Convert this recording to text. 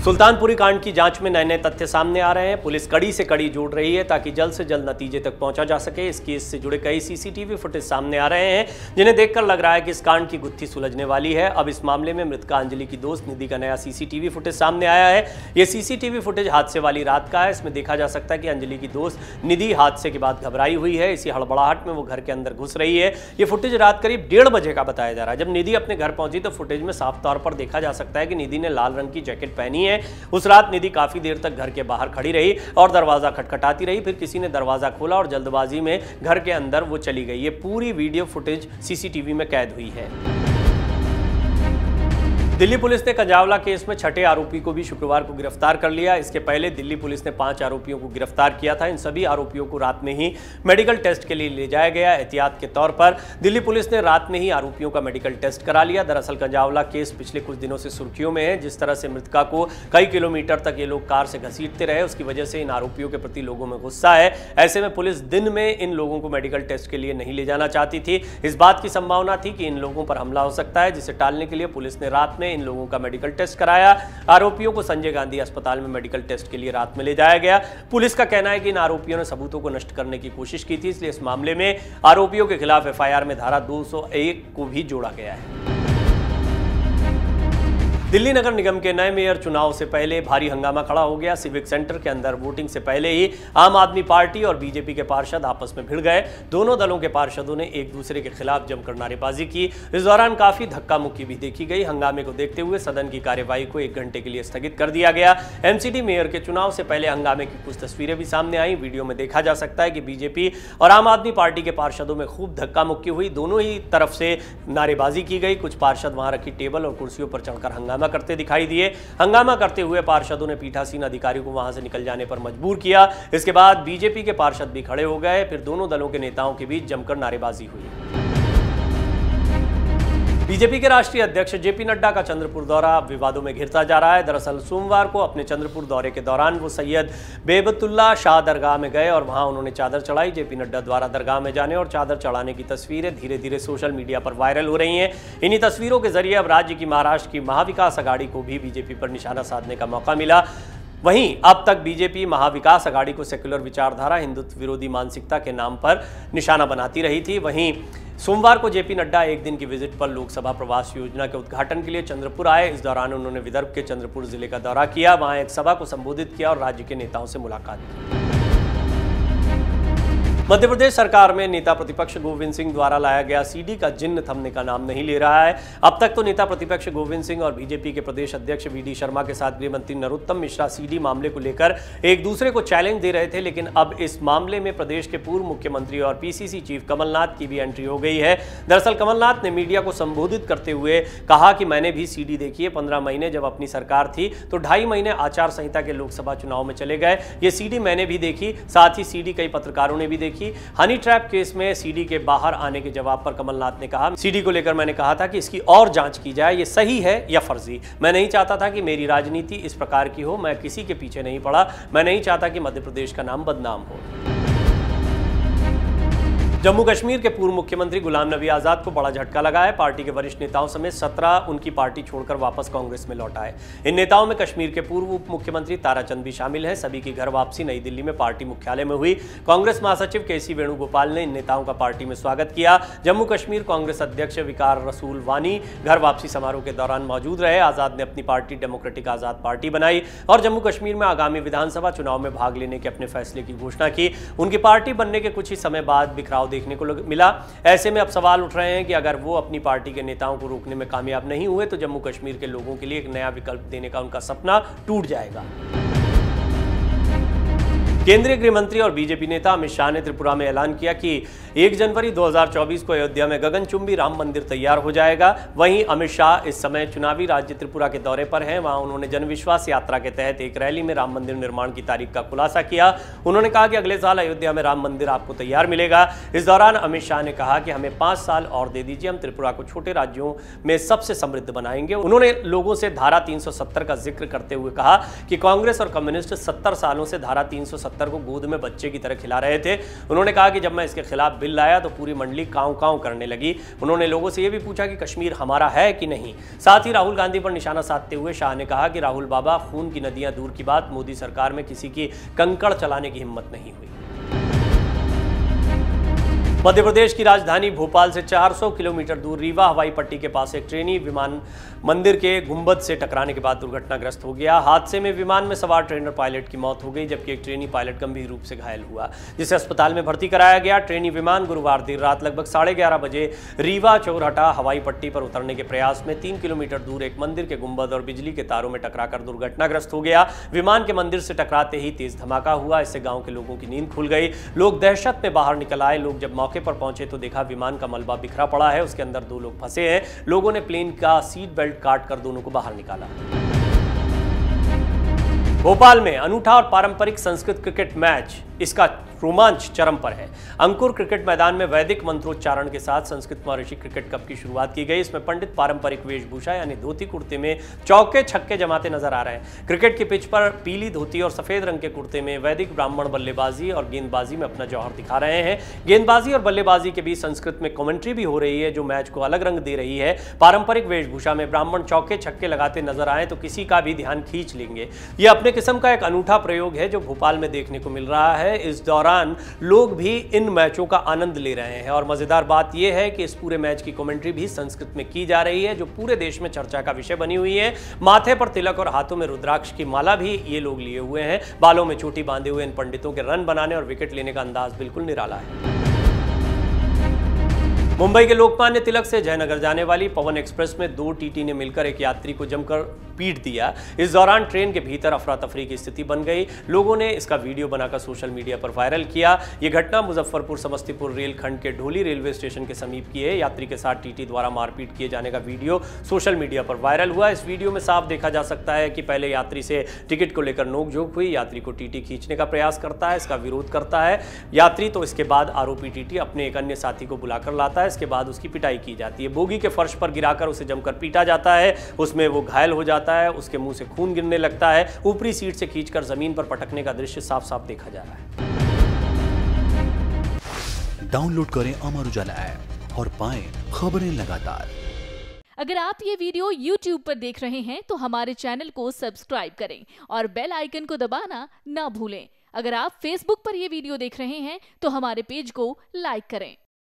सुल्तानपुरी कांड की जांच में नए नए तथ्य सामने आ रहे हैं। पुलिस कड़ी से कड़ी जोड़ रही है ताकि जल्द से जल्द नतीजे तक पहुंचा जा सके। इस केस से जुड़े कई सीसीटीवी फुटेज सामने आ रहे हैं जिन्हें देखकर लग रहा है कि इस कांड की गुत्थी सुलझने वाली है। अब इस मामले में मृतका अंजलि की दोस्त निधि का नया सीसीटीवी फुटेज सामने आया है। यह सीसीटीवी फुटेज हादसे वाली रात का है। इसमें देखा जा सकता है कि अंजलि की दोस्त निधि हादसे के बाद घबराई हुई है। इसी हड़बड़ाहट में वो घर के अंदर घुस रही है। ये फुटेज रात करीब 1:30 बजे का बताया जा रहा है। जब निधि अपने घर पहुंची तो फुटेज में साफ तौर पर देखा जा सकता है कि निधि ने लाल रंग की जैकेट पहनी है। उस रात निधि काफी देर तक घर के बाहर खड़ी रही और दरवाजा खटखटाती रही। फिर किसी ने दरवाजा खोला और जल्दबाजी में घर के अंदर वो चली गई। ये पूरी वीडियो फुटेज सीसीटीवी में कैद हुई है। दिल्ली पुलिस ने कंजावला केस में छठे आरोपी को भी शुक्रवार को गिरफ्तार कर लिया। इसके पहले दिल्ली पुलिस ने 5 आरोपियों को गिरफ्तार किया था। इन सभी आरोपियों को रात में ही मेडिकल टेस्ट के लिए ले जाया गया। एहतियात के तौर पर दिल्ली पुलिस ने रात में ही आरोपियों का मेडिकल टेस्ट करा लिया। दरअसल कंजावला केस पिछले कुछ दिनों से सुर्खियों में है। जिस तरह से मृतका को कई किलोमीटर तक ये लोग कार से घसीटते रहे, उसकी वजह से इन आरोपियों के प्रति लोगों में गुस्सा है। ऐसे में पुलिस दिन में इन लोगों को मेडिकल टेस्ट के लिए नहीं ले जाना चाहती थी। इस बात की संभावना थी कि इन लोगों पर हमला हो सकता है, जिसे टालने के लिए पुलिस ने रात में इन लोगों का मेडिकल टेस्ट कराया। आरोपियों को संजय गांधी अस्पताल में मेडिकल टेस्ट के लिए रात में ले जाया गया। पुलिस का कहना है कि इन आरोपियों ने सबूतों को नष्ट करने की कोशिश की थी, इसलिए इस मामले में आरोपियों के खिलाफ एफआईआर में धारा 201 को भी जोड़ा गया है। दिल्ली नगर निगम के नए मेयर चुनाव से पहले भारी हंगामा खड़ा हो गया। सिविक सेंटर के अंदर वोटिंग से पहले ही आम आदमी पार्टी और बीजेपी के पार्षद आपस में भिड़ गए। दोनों दलों के पार्षदों ने एक दूसरे के खिलाफ जमकर नारेबाजी की। इस दौरान काफी धक्का मुक्की भी देखी गई। हंगामे को देखते हुए सदन की कार्यवाही को 1 घंटे के लिए स्थगित कर दिया गया। एमसीडी मेयर के चुनाव से पहले हंगामे की कुछ तस्वीरें भी सामने आई। वीडियो में देखा जा सकता है कि बीजेपी और आम आदमी पार्टी के पार्षदों में खूब धक्का मुक्की हुई। दोनों ही तरफ से नारेबाजी की गई। कुछ पार्षद वहां रखी टेबल और कुर्सियों पर चढ़कर हंगामा करते दिखाई दिए। हंगामा करते हुए पार्षदों ने पीठासीन अधिकारियों को वहां से निकल जाने पर मजबूर किया। इसके बाद बीजेपी के पार्षद भी खड़े हो गए। फिर दोनों दलों के नेताओं के बीच जमकर नारेबाजी हुई। बीजेपी के राष्ट्रीय अध्यक्ष जेपी नड्डा का चंद्रपुर दौरा विवादों में घिरता जा रहा है। दरअसल सोमवार को अपने चंद्रपुर दौरे के दौरान वो सैयद बेबतुल्ला शाह दरगाह में गए और वहां उन्होंने चादर चढ़ाई। जेपी नड्डा द्वारा दरगाह में जाने और चादर चढ़ाने की तस्वीरें धीरे धीरे सोशल मीडिया पर वायरल हो रही हैं। इन्हीं तस्वीरों के जरिए अब राज्य की महाराष्ट्र की महाविकास अघाड़ी को भी बीजेपी पर निशाना साधने का मौका मिला। वहीं अब तक बीजेपी महाविकास अघाड़ी को सेक्युलर विचारधारा, हिंदुत्व विरोधी मानसिकता के नाम पर निशाना बनाती रही थी। वहीं सोमवार को जेपी नड्डा एक दिन की विजिट पर लोकसभा प्रवास योजना के उद्घाटन के लिए चंद्रपुर आए। इस दौरान उन्होंने विदर्भ के चंद्रपुर जिले का दौरा किया। वहां एक सभा को संबोधित किया और राज्य के नेताओं से मुलाकात की। मध्य प्रदेश सरकार में नेता प्रतिपक्ष गोविंद सिंह द्वारा लाया गया सीडी का जिन्न थमने का नाम नहीं ले रहा है। अब तक तो नेता प्रतिपक्ष गोविंद सिंह और बीजेपी के प्रदेश अध्यक्ष वीडी शर्मा के साथ गृह मंत्री नरोत्तम मिश्रा सीडी मामले को लेकर एक दूसरे को चैलेंज दे रहे थे, लेकिन अब इस मामले में प्रदेश के पूर्व मुख्यमंत्री और पीसीसी चीफ कमलनाथ की भी एंट्री हो गई है। दरअसल कमलनाथ ने मीडिया को संबोधित करते हुए कहा कि मैंने भी सीडी देखी है। 15 महीने जब अपनी सरकार थी तो 2.5 महीने आचार संहिता के लोकसभा चुनाव में चले गए। ये सीडी मैंने भी देखी, साथ ही सीडी कई पत्रकारों ने भी देखी। हनी ट्रैप केस में सीडी के बाहर आने के जवाब पर कमलनाथ ने कहा, सीडी को लेकर मैंने कहा था कि इसकी और जांच की जाए, ये सही है या फर्जी। मैं नहीं चाहता था कि मेरी राजनीति इस प्रकार की हो। मैं किसी के पीछे नहीं पड़ा। मैं नहीं चाहता कि मध्य प्रदेश का नाम बदनाम हो। जम्मू कश्मीर के पूर्व मुख्यमंत्री गुलाम नबी आजाद को बड़ा झटका लगा है। पार्टी के वरिष्ठ नेताओं समेत 17 उनकी पार्टी छोड़कर वापस कांग्रेस में लौट आए। इन नेताओं में कश्मीर के पूर्व उप मुख्यमंत्री ताराचंद भी शामिल हैं। सभी की घर वापसी नई दिल्ली में पार्टी मुख्यालय में हुई। कांग्रेस महासचिव केसी वेणुगोपाल ने इन नेताओं का पार्टी में स्वागत किया। जम्मू कश्मीर कांग्रेस अध्यक्ष विकार रसूल वानी घर वापसी समारोह के दौरान मौजूद रहे। आजाद ने अपनी पार्टी डेमोक्रेटिक आजाद पार्टी बनाई और जम्मू कश्मीर में आगामी विधानसभा चुनाव में भाग लेने के अपने फैसले की घोषणा की। उनकी पार्टी बनने के कुछ ही समय बाद बिखराव देखने को मिला। ऐसे में अब सवाल उठ रहे हैं कि अगर वो अपनी पार्टी के नेताओं को रोकने में कामयाब नहीं हुए तो जम्मू कश्मीर के लोगों के लिए एक नया विकल्प देने का उनका सपना टूट जाएगा। केंद्रीय गृह मंत्री और बीजेपी नेता अमित शाह ने त्रिपुरा में ऐलान किया कि 1 जनवरी 2024 को अयोध्या में गगनचुंबी राम मंदिर तैयार हो जाएगा। वहीं अमित शाह इस समय चुनावी राज्य त्रिपुरा के दौरे पर हैं। वहां उन्होंने जनविश्वास यात्रा के तहत एक रैली में राम मंदिर निर्माण की तारीख का खुलासा किया। उन्होंने कहा कि अगले साल अयोध्या में राम मंदिर आपको तैयार मिलेगा। इस दौरान अमित शाह ने कहा कि हमें 5 साल और दे दीजिए, हम त्रिपुरा को छोटे राज्यों में सबसे समृद्ध बनाएंगे। उन्होंने लोगों से धारा 370 का जिक्र करते हुए कहा कि कांग्रेस और कम्युनिस्ट 70 सालों से धारा 370 170 को गोद में बच्चे की तरह खिला रहे थे। उन्होंने कहा कि जब मैं इसके खिलाफ बिल लाया तो पूरी मंडली कांव कांव करने लगी। उन्होंने लोगों से यह भी पूछा कि कश्मीर हमारा है कि नहीं। साथ ही राहुल गांधी पर निशाना साधते हुए शाह ने कहा कि राहुल बाबा, खून की नदियां दूर की बात, मोदी सरकार में किसी की कंकड़ चलाने की हिम्मत नहीं हुई। मध्य प्रदेश की राजधानी भोपाल से 400 किलोमीटर दूर रीवा हवाई पट्टी के पास एक ट्रेनी विमान मंदिर के गुंबद से टकराने के बाद दुर्घटनाग्रस्त हो गया। हादसे में विमान में सवार ट्रेनर पायलट की मौत हो गई, जबकि एक ट्रेनी पायलट गंभीर रूप से घायल हुआ, जिसे अस्पताल में भर्ती कराया गया। ट्रेनी विमान गुरुवार देर रात लगभग 11:30 बजे रीवा चौरहटा हवाई पट्टी पर उतरने के प्रयास में 3 किलोमीटर दूर एक मंदिर के गुंबद और बिजली के तारों में टकराकर दुर्घटनाग्रस्त हो गया। विमान के मंदिर से टकराते ही तेज धमाका हुआ। इससे गांव के लोगों की नींद खुल गई। लोग दहशत में बाहर निकल आए। लोग जब मौके पर पहुंचे तो देखा विमान का मलबा बिखरा पड़ा है, उसके अंदर 2 लोग फंसे हैं। लोगों ने प्लेन का सीट बेल्ट काट कर दोनों को बाहर निकाला। भोपाल में अनूठा और पारंपरिक संस्कृत क्रिकेट मैच, इसका रोमांच चरम पर है। अंकुर क्रिकेट मैदान में वैदिक मंत्रोच्चारण के साथ संस्कृत महर्षि क्रिकेट कप की शुरुआत की गई। इसमें पंडित पारंपरिक वेशभूषा यानी धोती कुर्ते में चौके छक्के जमाते नजर आ रहे हैं। क्रिकेट की पिच पर पीली धोती और सफेद रंग के कुर्ते में वैदिक ब्राह्मण बल्लेबाजी और गेंदबाजी में अपना जौहर दिखा रहे हैं। गेंदबाजी और बल्लेबाजी के बीच संस्कृत में कमेंट्री भी हो रही है, जो मैच को अलग रंग दे रही है। पारंपरिक वेशभूषा में ब्राह्मण चौके छक्के लगाते नजर आए तो किसी का भी ध्यान खींच लेंगे। यह अपने किस्म का एक अनूठा प्रयोग है जो भोपाल में देखने को मिल रहा है। इस दौरान लोग भी इन मैचों का आनंद ले रहे हैं और मजेदार बात यह है कि इस पूरे मैच की कमेंट्री भी संस्कृत में की जा रही है, जो पूरे देश में चर्चा का विषय बनी हुई है। माथे पर तिलक और हाथों में रुद्राक्ष की माला भी ये लोग लिए हुए हैं। बालों में चोटी बांधे हुए इन पंडितों के रन बनाने और विकेट लेने का अंदाज बिल्कुल निराला है। मुंबई के लोकमान्य तिलक से जयनगर जाने वाली पवन एक्सप्रेस में 2 टीटी ने मिलकर एक यात्री को जमकर पीट दिया। इस दौरान ट्रेन के भीतर अफरा तफरी की स्थिति बन गई। लोगों ने इसका वीडियो बनाकर सोशल मीडिया पर वायरल किया। यह घटना मुजफ्फरपुर समस्तीपुर रेलखंड के ढोली रेलवे स्टेशन के समीप की है। यात्री के साथ टीटी द्वारा मारपीट किए जाने का वीडियो सोशल मीडिया पर वायरल हुआ। इस वीडियो में साफ देखा जा सकता है कि पहले यात्री से टिकट को लेकर नोकझोंक हुई। यात्री को टीटी खींचने का प्रयास करता है, इसका विरोध करता है यात्री, तो इसके बाद आरोपी टीटी अपने एक अन्य साथी को बुलाकर लाता है। इसके बाद उसकी पिटाई की जाती है। बोगी के फर्श पर गिराकर उसे जमकर पीटा जाता है। उसमें वो घायल हो जाता है, उसके मुंह से खून गिरने लगता है। ऊपरी सीट से खींचकर जमीन पर पटकने का दृश्य साफ साफ देखा जा रहा है। डाउनलोड करें अमर उजाला ऐप और पाएं खबरें लगातार। अगर आप ये वीडियो YouTube पर देख रहे हैं तो हमारे चैनल को सब्सक्राइब करें और बेल आइकन को दबाना ना भूलें। अगर आप Facebook पर यह वीडियो देख रहे हैं तो हमारे पेज को लाइक करें।